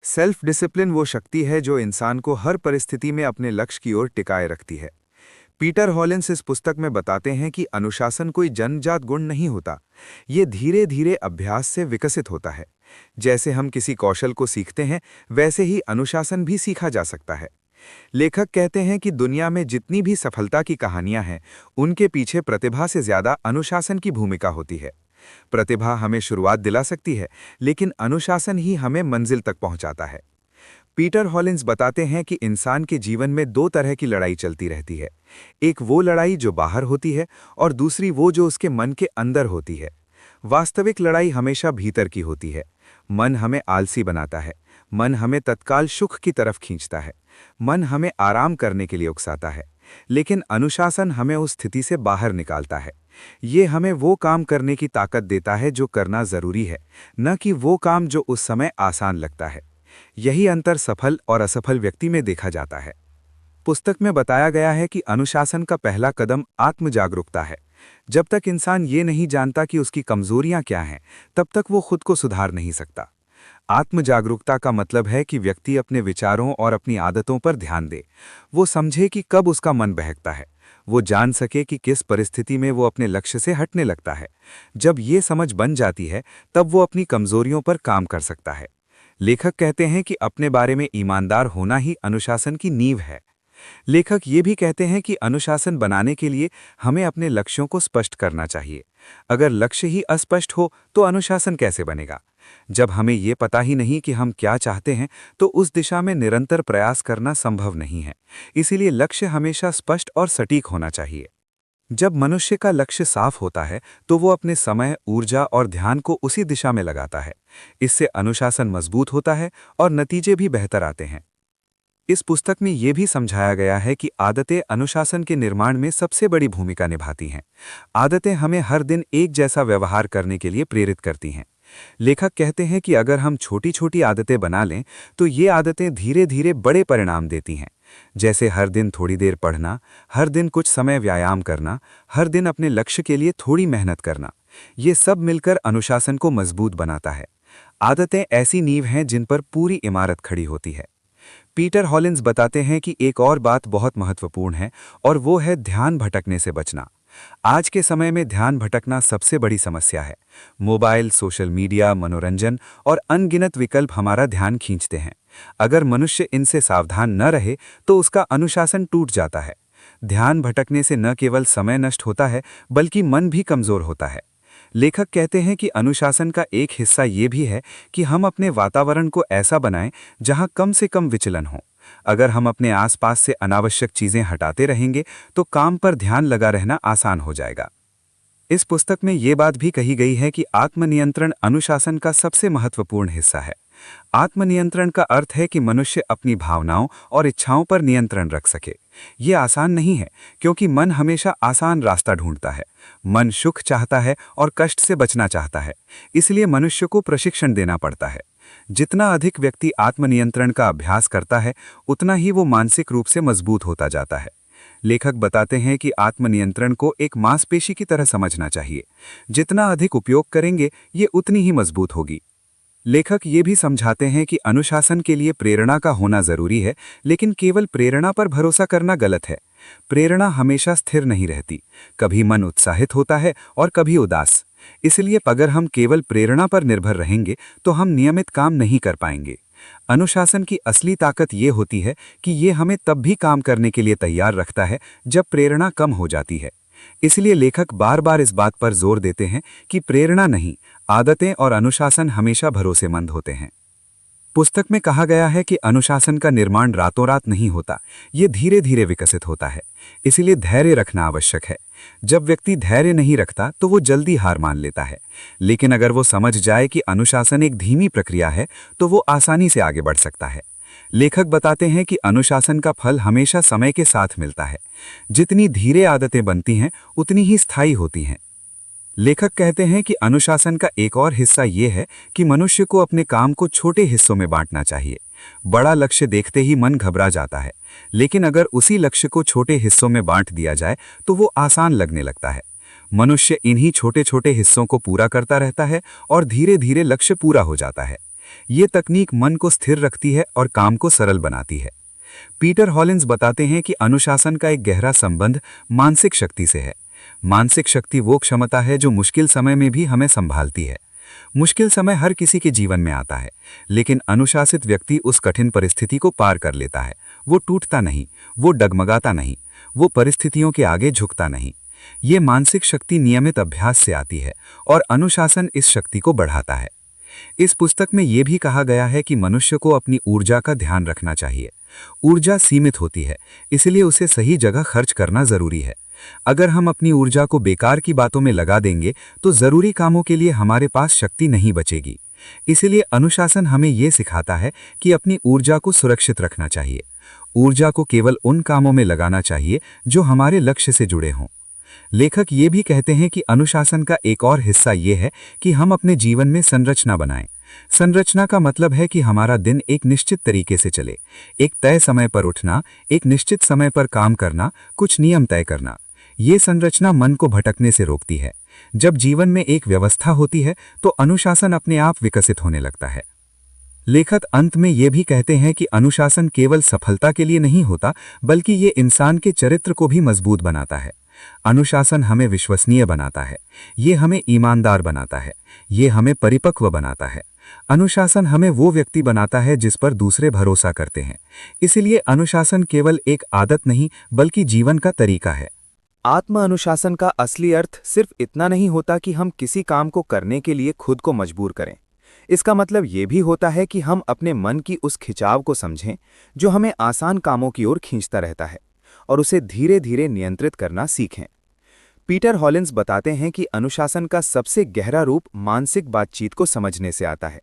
Self discipline वो शक्ति है जो इंसान को हर परिस्थिति में अपने लक्ष्य की ओर टिकाए रखती है। पीटर हॉलिंस इस पुस्तक में बताते हैं कि अनुशासन कोई जन्मजात गुण नहीं होता। ये धीरे धीरे अभ्यास से विकसित होता है। जैसे हम किसी कौशल को सीखते हैं, वैसे ही अनुशासन भी सीखा जा सकता है। लेखक कहते हैं कि दुनिया में जितनी भी सफलता की कहानियां हैं, उनके पीछे प्रतिभा से ज्यादा अनुशासन की भूमिका होती है। प्रतिभा हमें शुरुआत दिला सकती है, लेकिन अनुशासन ही हमें मंजिल तक पहुंचाता है। पीटर हॉलिंस बताते हैं कि इंसान के जीवन में दो तरह की लड़ाई चलती रहती है। एक वो लड़ाई जो बाहर होती है और दूसरी वो जो उसके मन के अंदर होती है। वास्तविक लड़ाई हमेशा भीतर की होती है। मन हमें आलसी बनाता है। मन हमें तत्काल सुख की तरफ खींचता है। मन हमें आराम करने के लिए उकसाता है। लेकिन अनुशासन हमें उस स्थिति से बाहर निकालता है। ये हमें वो काम करने की ताकत देता है जो करना जरूरी है, न कि वो काम जो उस समय आसान लगता है। यही अंतर सफल और असफल व्यक्ति में देखा जाता है। पुस्तक में बताया गया है कि अनुशासन का पहला कदम आत्म जागरूकता है। जब तक इंसान ये नहीं जानता कि उसकी कमजोरियां क्या हैं, तब तक वो खुद को सुधार नहीं सकता। आत्म जागरूकता का मतलब है कि व्यक्ति अपने विचारों और अपनी आदतों पर ध्यान दे। वो समझे कि कब उसका मन बहकता है। वो जान सके कि किस परिस्थिति में वो अपने लक्ष्य से हटने लगता है। जब ये समझ बन जाती है, तब वो अपनी कमजोरियों पर काम कर सकता है। लेखक कहते हैं कि अपने बारे में ईमानदार होना ही अनुशासन की नींव है। लेखक ये भी कहते हैं कि अनुशासन बनाने के लिए हमें अपने लक्ष्यों को स्पष्ट करना चाहिए। अगर लक्ष्य ही अस्पष्ट हो तो अनुशासन कैसे बनेगा? जब हमें ये पता ही नहीं कि हम क्या चाहते हैं, तो उस दिशा में निरंतर प्रयास करना संभव नहीं है। इसीलिए लक्ष्य हमेशा स्पष्ट और सटीक होना चाहिए। जब मनुष्य का लक्ष्य साफ होता है, तो वो अपने समय, ऊर्जा और ध्यान को उसी दिशा में लगाता है। इससे अनुशासन मजबूत होता है और नतीजे भी बेहतर आते हैं। इस पुस्तक में यह भी समझाया गया है कि आदतें अनुशासन के निर्माण में सबसे बड़ी भूमिका निभाती हैं। आदतें हमें हर दिन एक जैसा व्यवहार करने के लिए प्रेरित करती हैं। लेखक कहते हैं कि अगर हम छोटी छोटी आदतें बना लें, तो ये आदतें धीरे धीरे बड़े परिणाम देती हैं। जैसे हर दिन थोड़ी देर पढ़ना, हर दिन कुछ समय व्यायाम करना, हर दिन अपने लक्ष्य के लिए थोड़ी मेहनत करना। ये सब मिलकर अनुशासन को मजबूत बनाता है। आदतें ऐसी नींव हैं जिन पर पूरी इमारत खड़ी होती है। पीटर हॉलिंस बताते हैं कि एक और बात बहुत महत्वपूर्ण है, और वो है ध्यान भटकने से बचना। आज के समय में ध्यान भटकना सबसे बड़ी समस्या है। मोबाइल, सोशल मीडिया, मनोरंजन और अनगिनत विकल्प हमारा ध्यान खींचते हैं। अगर मनुष्य इनसे सावधान न रहे, तो उसका अनुशासन टूट जाता है। ध्यान भटकने से न केवल समय नष्ट होता है, बल्कि मन भी कमजोर होता है। लेखक कहते हैं कि अनुशासन का एक हिस्सा ये भी है कि हम अपने वातावरण को ऐसा बनाएं जहां कम से कम विचलन हो। अगर हम अपने आसपास से अनावश्यक चीजें हटाते रहेंगे, तो काम पर ध्यान लगा रहना आसान हो जाएगा। इस पुस्तक में ये बात भी कही गई है कि आत्मनियंत्रण अनुशासन का सबसे महत्वपूर्ण हिस्सा है। आत्मनियंत्रण का अर्थ है कि मनुष्य अपनी भावनाओं और इच्छाओं पर नियंत्रण रख सके। ये आसान नहीं है, क्योंकि मन हमेशा आसान रास्ता ढूंढता है। मन सुख चाहता है और कष्ट से बचना चाहता है। इसलिए मनुष्य को प्रशिक्षण देना पड़ता है। जितना अधिक व्यक्ति आत्मनियंत्रण का अभ्यास करता है, उतना ही वो मानसिक रूप से मजबूत होता जाता है। लेखक बताते हैं कि आत्मनियंत्रण को एक मांसपेशी की तरह समझना चाहिए। जितना अधिक उपयोग करेंगे, ये उतनी ही मजबूत होगी। लेखक ये भी समझाते हैं कि अनुशासन के लिए प्रेरणा का होना जरूरी है, लेकिन केवल प्रेरणा पर भरोसा करना गलत है। प्रेरणा हमेशा स्थिर नहीं रहती। कभी मन उत्साहित होता है और कभी उदास। इसलिए अगर हम केवल प्रेरणा पर निर्भर रहेंगे, तो हम नियमित काम नहीं कर पाएंगे। अनुशासन की असली ताकत ये होती है कि ये हमें तब भी काम करने के लिए तैयार रखता है जब प्रेरणा कम हो जाती है। इसलिए लेखक बार बार इस बात पर जोर देते हैं कि प्रेरणा नहीं, आदतें और अनुशासन हमेशा भरोसेमंद होते हैं। पुस्तक में कहा गया है कि अनुशासन का निर्माण रातों रात नहीं होता, ये धीरे धीरे विकसित होता है। इसलिए धैर्य रखना आवश्यक है। जब व्यक्ति धैर्य नहीं रखता, तो वो जल्दी हार मान लेता है। लेकिन अगर वो समझ जाए कि अनुशासन एक धीमी प्रक्रिया है, तो वो आसानी से आगे बढ़ सकता है। लेखक बताते हैं कि अनुशासन का फल हमेशा समय के साथ मिलता है। जितनी धीरे आदतें बनती हैं, उतनी ही स्थायी होती हैं। लेखक कहते हैं कि अनुशासन का एक और हिस्सा ये है कि मनुष्य को अपने काम को छोटे हिस्सों में बांटना चाहिए। बड़ा लक्ष्य देखते ही मन घबरा जाता है, लेकिन अगर उसी लक्ष्य को छोटे हिस्सों में बांट दिया जाए, तो वो आसान लगने लगता है। मनुष्य इन्हीं छोटे छोटे हिस्सों को पूरा करता रहता है और धीरे धीरे लक्ष्य पूरा हो जाता है। ये तकनीक मन को स्थिर रखती है और काम को सरल बनाती है। पीटर हॉलिंस बताते हैं कि अनुशासन का एक गहरा संबंध मानसिक शक्ति से है। मानसिक शक्ति वो क्षमता है जो मुश्किल समय में भी हमें संभालती है। मुश्किल समय हर किसी के जीवन में आता है, लेकिन अनुशासित व्यक्ति उस कठिन परिस्थिति को पार कर लेता है। वो टूटता नहीं, वो डगमगाता नहीं, वो परिस्थितियों के आगे झुकता नहीं। ये मानसिक शक्ति नियमित अभ्यास से आती है और अनुशासन इस शक्ति को बढ़ाता है। इस पुस्तक में यह भी कहा गया है कि मनुष्य को अपनी ऊर्जा का ध्यान रखना चाहिए। ऊर्जा सीमित होती है, इसलिए उसे सही जगह खर्च करना जरूरी है। अगर हम अपनी ऊर्जा को बेकार की बातों में लगा देंगे तो जरूरी कामों के लिए हमारे पास शक्ति नहीं बचेगी। इसलिए अनुशासन हमें यह सिखाता है कि अपनी ऊर्जा को सुरक्षित रखना चाहिए। ऊर्जा को केवल उन कामों में लगाना चाहिए जो हमारे लक्ष्य से जुड़े हों। लेखक ये भी कहते हैं कि अनुशासन का एक और हिस्सा ये है कि हम अपने जीवन में संरचना बनाएं। संरचना का मतलब है कि हमारा दिन एक निश्चित तरीके से चले, एक तय समय पर उठना, एक निश्चित समय पर काम करना, कुछ नियम तय करना। ये संरचना मन को भटकने से रोकती है। जब जीवन में एक व्यवस्था होती है तो अनुशासन अपने आप विकसित होने लगता है। लेखक अंत में ये भी कहते हैं कि अनुशासन केवल सफलता के लिए नहीं होता, बल्कि ये इंसान के चरित्र को भी मजबूत बनाता है। अनुशासन हमें विश्वसनीय बनाता है, ये हमें ईमानदार बनाता है, ये हमें परिपक्व बनाता है। अनुशासन हमें वो व्यक्ति बनाता है जिस पर दूसरे भरोसा करते हैं। इसलिए अनुशासन केवल एक आदत नहीं, बल्कि जीवन का तरीका है। आत्म अनुशासन का असली अर्थ सिर्फ इतना नहीं होता कि हम किसी काम को करने के लिए खुद को मजबूर करें। इसका मतलब ये भी होता है कि हम अपने मन की उस खिंचाव को समझें जो हमें आसान कामों की ओर खींचता रहता है, और उसे धीरे धीरे नियंत्रित करना सीखें। पीटर हॉलिंस बताते हैं कि अनुशासन का सबसे गहरा रूप मानसिक बातचीत को समझने से आता है।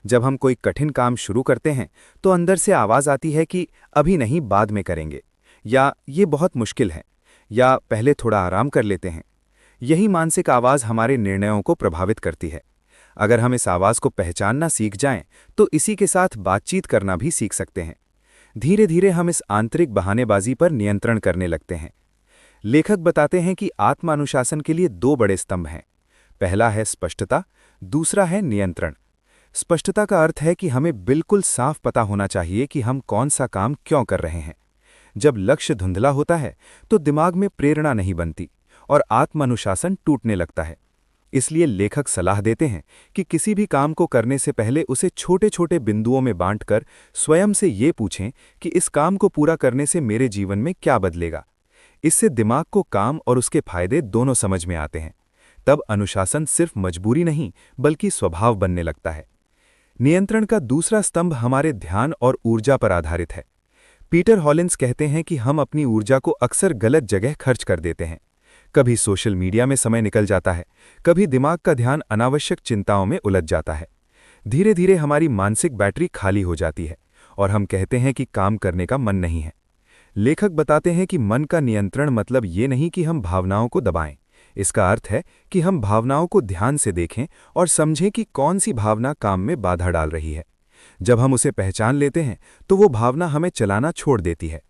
जब हम कोई कठिन काम शुरू करते हैं तो अंदर से आवाज आती है कि अभी नहीं, बाद में करेंगे, या ये बहुत मुश्किल है, या पहले थोड़ा आराम कर लेते हैं। यही मानसिक आवाज हमारे निर्णयों को प्रभावित करती है। अगर हम इस आवाज को पहचानना सीख जाएं तो इसी के साथ बातचीत करना भी सीख सकते हैं। धीरे धीरे हम इस आंतरिक बहानेबाजी पर नियंत्रण करने लगते हैं। लेखक बताते हैं कि आत्मानुशासन के लिए दो बड़े स्तंभ हैं। पहला है स्पष्टता, दूसरा है नियंत्रण। स्पष्टता का अर्थ है कि हमें बिल्कुल साफ पता होना चाहिए कि हम कौन सा काम क्यों कर रहे हैं। जब लक्ष्य धुंधला होता है तो दिमाग में प्रेरणा नहीं बनती और आत्मानुशासन टूटने लगता है। इसलिए लेखक सलाह देते हैं कि किसी भी काम को करने से पहले उसे छोटे छोटे बिंदुओं में बांटकर स्वयं से ये पूछें कि इस काम को पूरा करने से मेरे जीवन में क्या बदलेगा। इससे दिमाग को काम और उसके फायदे दोनों समझ में आते हैं। तब अनुशासन सिर्फ मजबूरी नहीं, बल्कि स्वभाव बनने लगता है। नियंत्रण का दूसरा स्तंभ हमारे ध्यान और ऊर्जा पर आधारित है। पीटर हॉलिंस कहते हैं कि हम अपनी ऊर्जा को अक्सर गलत जगह खर्च कर देते हैं। कभी सोशल मीडिया में समय निकल जाता है, कभी दिमाग का ध्यान अनावश्यक चिंताओं में उलझ जाता है। धीरे धीरे हमारी मानसिक बैटरी खाली हो जाती है और हम कहते हैं कि काम करने का मन नहीं है। लेखक बताते हैं कि मन का नियंत्रण मतलब ये नहीं कि हम भावनाओं को दबाएं। इसका अर्थ है कि हम भावनाओं को ध्यान से देखें और समझें कि कौन सी भावना काम में बाधा डाल रही है। जब हम उसे पहचान लेते हैं तो वो भावना हमें चलाना छोड़ देती है।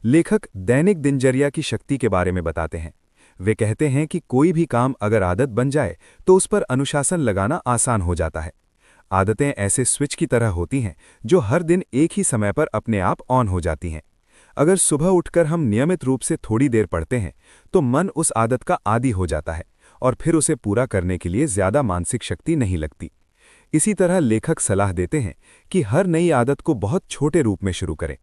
लेखक दैनिक दिनचर्या की शक्ति के बारे में बताते हैं। वे कहते हैं कि कोई भी काम अगर आदत बन जाए तो उस पर अनुशासन लगाना आसान हो जाता है। आदतें ऐसे स्विच की तरह होती हैं जो हर दिन एक ही समय पर अपने आप ऑन हो जाती हैं। अगर सुबह उठकर हम नियमित रूप से थोड़ी देर पढ़ते हैं तो मन उस आदत का आदी हो जाता है और फिर उसे पूरा करने के लिए ज्यादा मानसिक शक्ति नहीं लगती। इसी तरह लेखक सलाह देते हैं कि हर नई आदत को बहुत छोटे रूप में शुरू करें।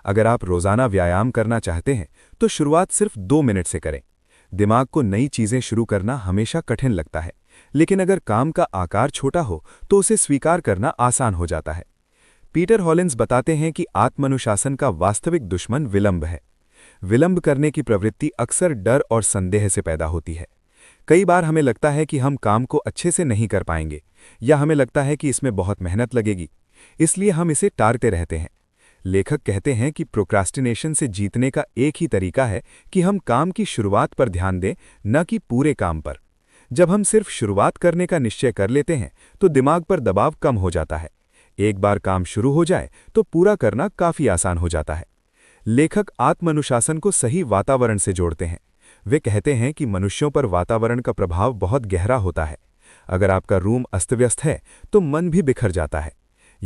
अगर आप रोजाना व्यायाम करना चाहते हैं तो शुरुआत सिर्फ 2 मिनट से करें। दिमाग को नई चीजें शुरू करना हमेशा कठिन लगता है, लेकिन अगर काम का आकार छोटा हो तो उसे स्वीकार करना आसान हो जाता है। पीटर हॉलिंस बताते हैं कि आत्मानुशासन का वास्तविक दुश्मन विलंब है। विलंब करने की प्रवृत्ति अक्सर डर और संदेह से पैदा होती है। कई बार हमें लगता है कि हम काम को अच्छे से नहीं कर पाएंगे, या हमें लगता है कि इसमें बहुत मेहनत लगेगी, इसलिए हम इसे टालते रहते हैं। लेखक कहते हैं कि प्रोक्रास्टिनेशन से जीतने का एक ही तरीका है कि हम काम की शुरुआत पर ध्यान दें, न कि पूरे काम पर। जब हम सिर्फ शुरुआत करने का निश्चय कर लेते हैं तो दिमाग पर दबाव कम हो जाता है। एक बार काम शुरू हो जाए तो पूरा करना काफी आसान हो जाता है। लेखक आत्मानुशासन को सही वातावरण से जोड़ते हैं। वे कहते हैं कि मनुष्यों पर वातावरण का प्रभाव बहुत गहरा होता है। अगर आपका रूम अस्तव्यस्त है तो मन भी बिखर जाता है।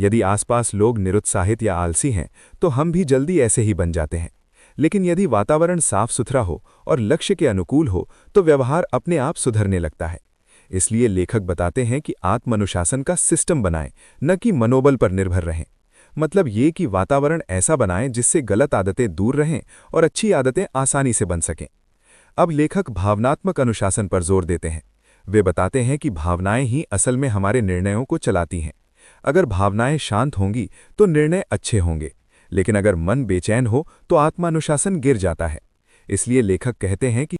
यदि आसपास लोग निरुत्साहित या आलसी हैं तो हम भी जल्दी ऐसे ही बन जाते हैं। लेकिन यदि वातावरण साफ सुथरा हो और लक्ष्य के अनुकूल हो तो व्यवहार अपने आप सुधरने लगता है। इसलिए लेखक बताते हैं कि आत्मानुशासन का सिस्टम बनाएं, न कि मनोबल पर निर्भर रहें। मतलब ये कि वातावरण ऐसा बनाएं जिससे गलत आदतें दूर रहें और अच्छी आदतें आसानी से बन सकें। अब लेखक भावनात्मक अनुशासन पर जोर देते हैं। वे बताते हैं कि भावनाएं ही असल में हमारे निर्णयों को चलाती हैं। अगर भावनाएं शांत होंगी तो निर्णय अच्छे होंगे, लेकिन अगर मन बेचैन हो तो आत्मानुशासन गिर जाता है। इसलिए लेखक कहते हैं कि